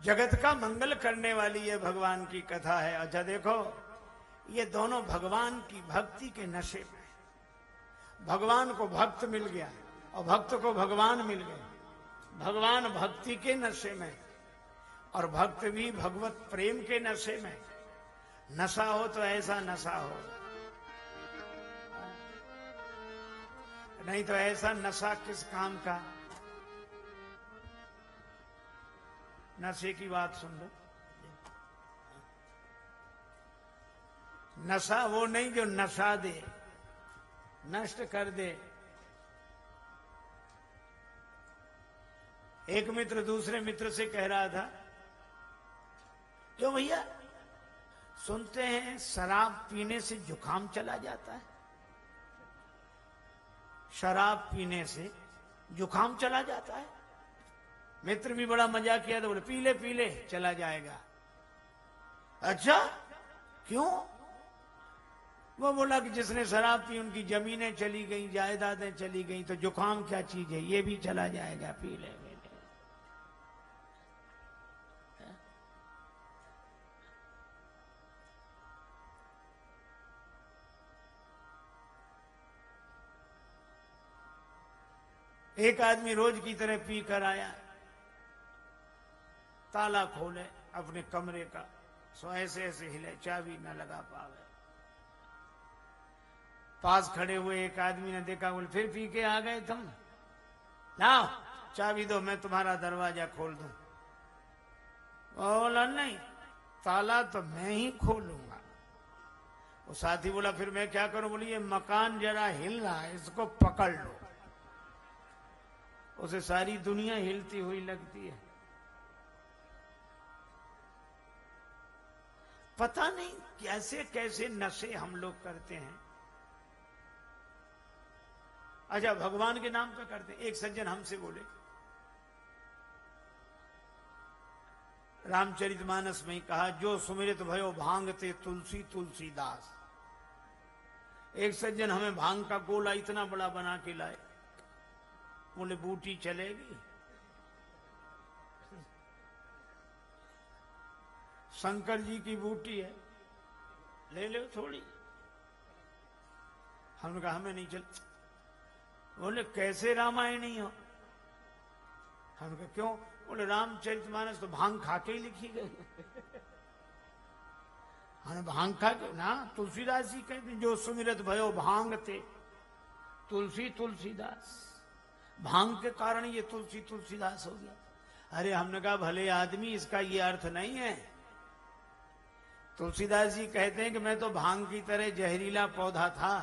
जगत का मंगल करने वाली ये भगवान की कथा है। अच्छा देखो, ये दोनों भगवान की भक्ति के नशे में, भगवान को भक्त मिल गया और भक्त को भगवान मिल गए, भगवान भक्ति के नशे में और भक्त भी भगवत प्रेम के नशे में। नशा हो तो ऐसा नशा हो, नहीं तो ऐसा नशा किस काम का। नशे की बात सुन लो, नशा वो नहीं जो नशा दे, नष्ट कर दे। एक मित्र दूसरे मित्र से कह रहा था, क्यों भैया सुनते हैं शराब पीने से जुकाम चला जाता है, शराब पीने से जुकाम चला जाता है। मित्र भी बड़ा मजाक किया तो बोले पी ले चला जाएगा। अच्छा क्यों? वो बोला कि जिसने शराब पी उनकी जमीनें चली गई, जायदादें चली गई, तो जुकाम क्या चीज है, ये भी चला जाएगा, पी ले। एक आदमी रोज की तरह पी कर आया, ताला खोले अपने कमरे का, सो ऐसे ऐसे हिले, चाबी न लगा पावे। पास खड़े हुए एक आदमी ने देखा, बोले फिर पी के आ गए तुम, लाओ चाबी दो, मैं तुम्हारा दरवाजा खोल दूं। बोला नहीं, ताला तो मैं ही खोलूंगा। वो साथी बोला फिर मैं क्या करूं? बोली ये मकान जरा हिल रहा है, इसको पकड़ लो। उसे सारी दुनिया हिलती हुई लगती है। पता नहीं कैसे कैसे नशे हम लोग करते हैं। अच्छा भगवान के नाम का करते हैं। एक सज्जन हमसे बोले, रामचरितमानस में ही कहा, जो सुमिरत भयो भांगते तुलसी तुलसीदास। एक सज्जन हमें भांग का गोला इतना बड़ा बना के लाए, बोले बूटी चलेगी? शंकर जी की बूटी है, ले लो थोड़ी। हमने कहा हमें नहीं चल। बोले कैसे रामायणी हो? हमने कहा क्यों? बोले रामचरितमानस तो भांग खा के ही लिखी गई। हमें भांग खा के ना, तुलसीदास जी कहते जो सुमिरत भयो भांगते तुलसी तुलसीदास, भांग के कारण ये तुलसी तुलसीदास हो गया। अरे हमने कहा भले आदमी, इसका ये अर्थ नहीं है। तुलसीदास जी कहते हैं कि मैं तो भांग की तरह जहरीला पौधा था,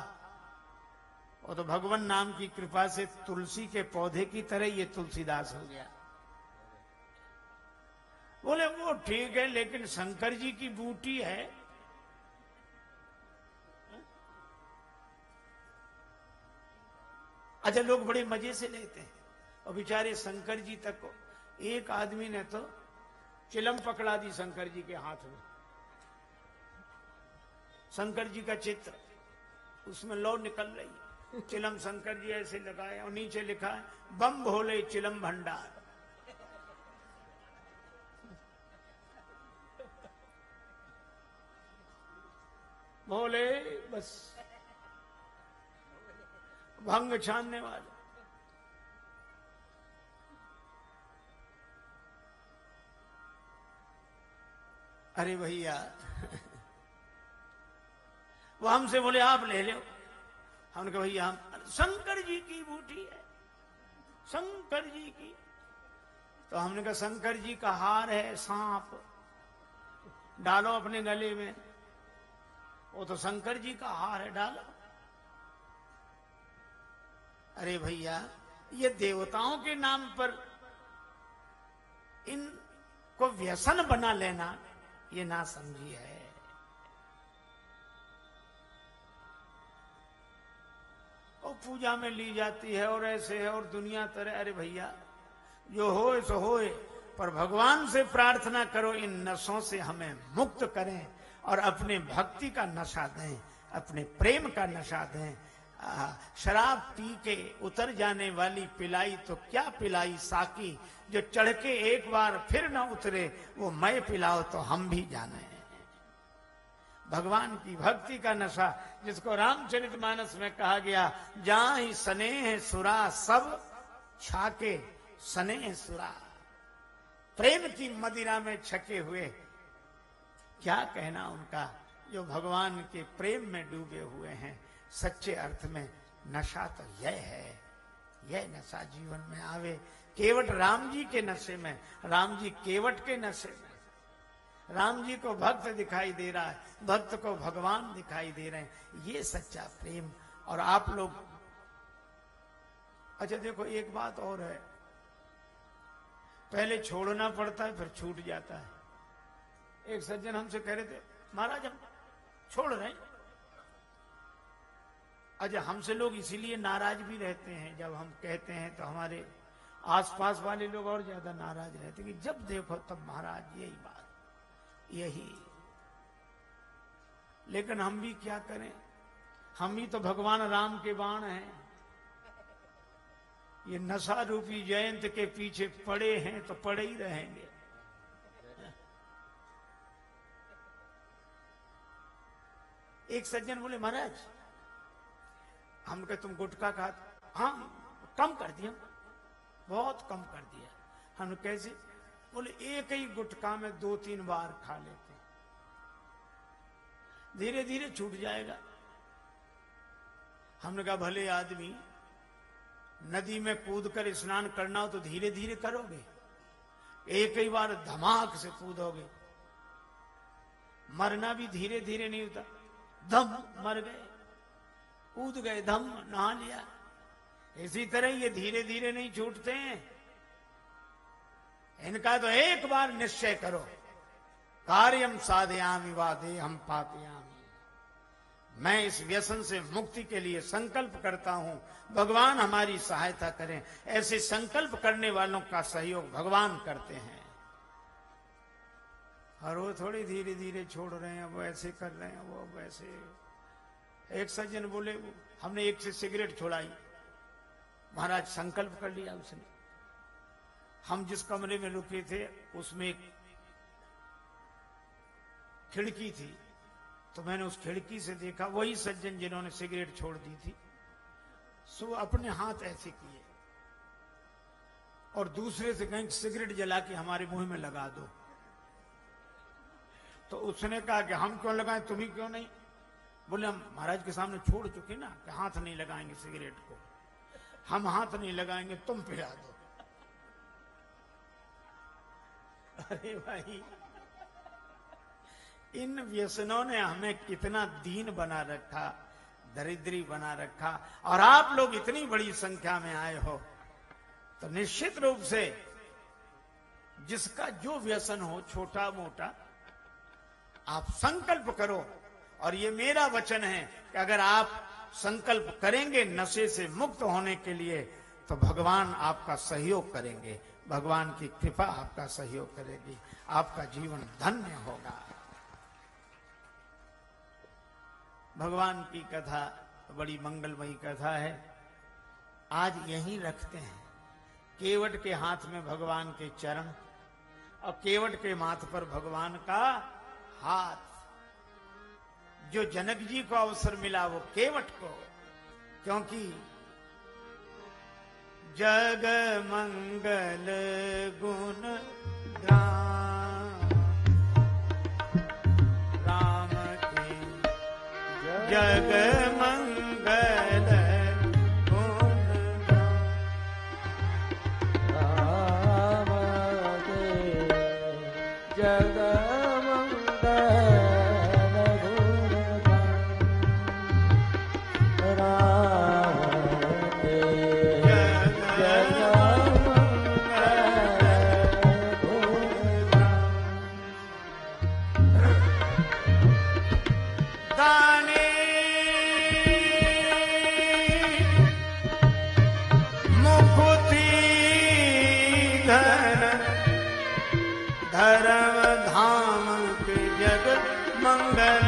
और तो भगवान नाम की कृपा से तुलसी के पौधे की तरह ये तुलसीदास हो गया। बोले वो ठीक है, लेकिन शंकर जी की बूटी है। अच्छा लोग बड़े मजे से लेते हैं, और बेचारे शंकर जी तक को एक आदमी ने तो चिलम पकड़ा दी शंकर जी के हाथ में। शंकर जी का चित्र, उसमें लौ निकल रही, चिलम शंकर जी ऐसे लगाए और नीचे लिखा है बम भोले चिलम भंडार। भोले बस भंग छानने वाले। अरे भैया वो हमसे बोले आप ले लो। हमने कहा भैया हम, शंकर जी की बूटी है, शंकर जी की। तो हमने कहा शंकर जी का हार है सांप, डालो अपने गले में। वो तो शंकर जी का हार है, डालो। अरे भैया ये देवताओं के नाम पर इनको व्यसन बना लेना, ये ना समझी है। और पूजा में ली जाती है और ऐसे है और दुनिया तरह। अरे भैया जो होए सो होए, पर भगवान से प्रार्थना करो इन नशों से हमें मुक्त करें और अपने भक्ति का नशा दें, अपने प्रेम का नशा दें, शराब पी के उतर जाने वाली पिलाई तो क्या पिलाई साकी, जो चढ़ के एक बार फिर न उतरे वो मैं पिलाओ तो हम भी जाने। भगवान की भक्ति का नशा, जिसको रामचरितमानस में कहा गया, जहां ही स्नेह सुरा सब छाके स्नेह सुरा, प्रेम की मदिरा में छके हुए, क्या कहना उनका, जो भगवान के प्रेम में डूबे हुए हैं। सच्चे अर्थ में नशा तो यह है, यह नशा जीवन में आवे। केवट राम जी के नशे में, राम जी केवट के नशे में, राम जी को भक्त दिखाई दे रहा है, भक्त को भगवान दिखाई दे रहे हैं, ये सच्चा प्रेम। और आप लोग, अच्छा देखो एक बात और है, पहले छोड़ना पड़ता है फिर छूट जाता है। एक सज्जन हमसे कह रहे थे, महाराज हम छोड़ रहे हैं। अच्छा हमसे लोग इसीलिए नाराज भी रहते हैं, जब हम कहते हैं तो हमारे आसपास वाले लोग और ज्यादा नाराज रहते हैं कि जब देखो तब महाराज यही बात, यही। लेकिन हम भी क्या करें, हम भी तो भगवान राम के बाण हैं। ये नशा रूपी जयंत के पीछे पड़े हैं तो पड़े ही रहेंगे। एक सज्जन बोले, महाराज हम कहे तुम गुटखा खाते? हाँ कम कर दिया, बहुत कम कर दिया। हम कैसे? बोले एक ही गुटखा में 2-3 बार खा लेते, धीरे धीरे छूट जाएगा। हमने कहा भले आदमी, नदी में कूद कर स्नान करना हो तो धीरे धीरे करोगे, एक ही बार धमाक से कूदोगे। मरना भी धीरे धीरे नहीं होता, धम मर गए, कूद गए, धम नहा लिया। इसी तरह ये धीरे धीरे नहीं छूटते हैं। इनका तो एक बार निश्चय करो, कार्यम साधयामि वा देहं पापयामि, मैं इस व्यसन से मुक्ति के लिए संकल्प करता हूं, भगवान हमारी सहायता करें। ऐसे संकल्प करने वालों का सहयोग भगवान करते हैं। और वो थोड़ी धीरे धीरे छोड़ रहे हैं, वो ऐसे कर रहे हैं, वो वैसे। एक सज्जन बोले, हमने एक से सिगरेट छोड़ाई, महाराज संकल्प कर लिया उसने। हम जिस कमरे में रुके थे उसमें एक खिड़की थी, तो मैंने उस खिड़की से देखा वही सज्जन जिन्होंने सिगरेट छोड़ दी थी, सो अपने हाथ ऐसे किए और दूसरे से कहीं सिगरेट जला के हमारे मुंह में लगा दो। तो उसने कहा कि हम क्यों लगाएं, तुम ही क्यों नहीं? बोले हम महाराज के सामने छोड़ चुके ना, कि हाथ नहीं लगाएंगे सिगरेट को, हम हाथ नहीं लगाएंगे, तुम पिला दो। अरे भाई, इन व्यसनों ने हमें कितना दीन बना रखा, दरिद्री बना रखा। और आप लोग इतनी बड़ी संख्या में आए हो, तो निश्चित रूप से जिसका जो व्यसन हो, छोटा मोटा, आप संकल्प करो। और ये मेरा वचन है कि अगर आप संकल्प करेंगे नशे से मुक्त होने के लिए, तो भगवान आपका सहयोग करेंगे, भगवान की कृपा आपका सहयोग करेगी, आपका जीवन धन्य होगा। भगवान की कथा बड़ी मंगलमयी कथा है। आज यहीं रखते हैं। केवट के हाथ में भगवान के चरण और केवट के माथ पर भगवान का हाथ। जो जनक जी को अवसर मिला वो केवट को, क्योंकि जग मंगल गुण राम के, जग मंगल गुण राम के, जग धर्म धाम के जग मंगल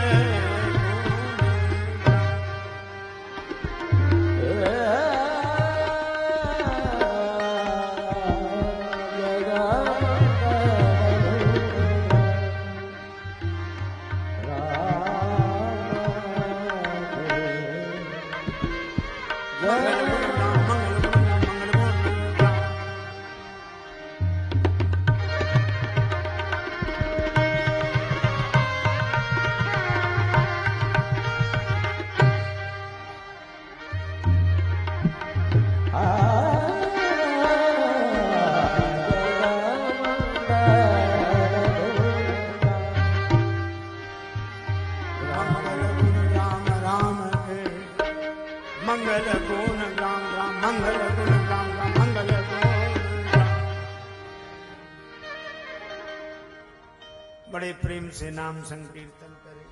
बड़े प्रेम से नाम संकीर्तन करें।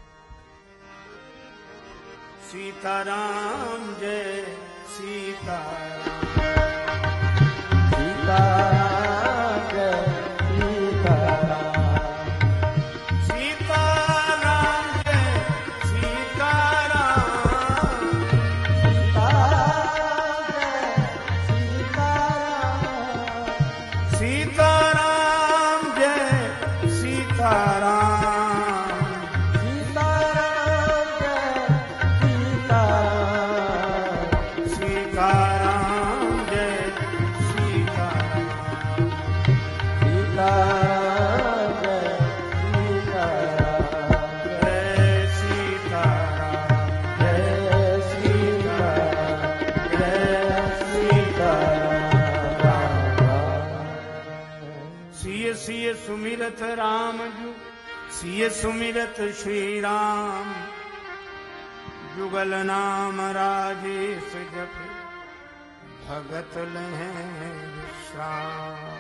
सीताराम जय सीताराम, सीताराम जय सीताराम, सीताराम जय सीताराम, सीताराम जय सीताराम, सीताराम सीताराम जय सीताराम, सीताराम जय सीताराम जय सीताराम, सीताराम, जय सीताराम, जय सीताराम। सिय सिय सुमिरत राम जु, सिय सुमिरत श्री राम, जुगल नाम राजेश जप, भगत लहै विश्राम।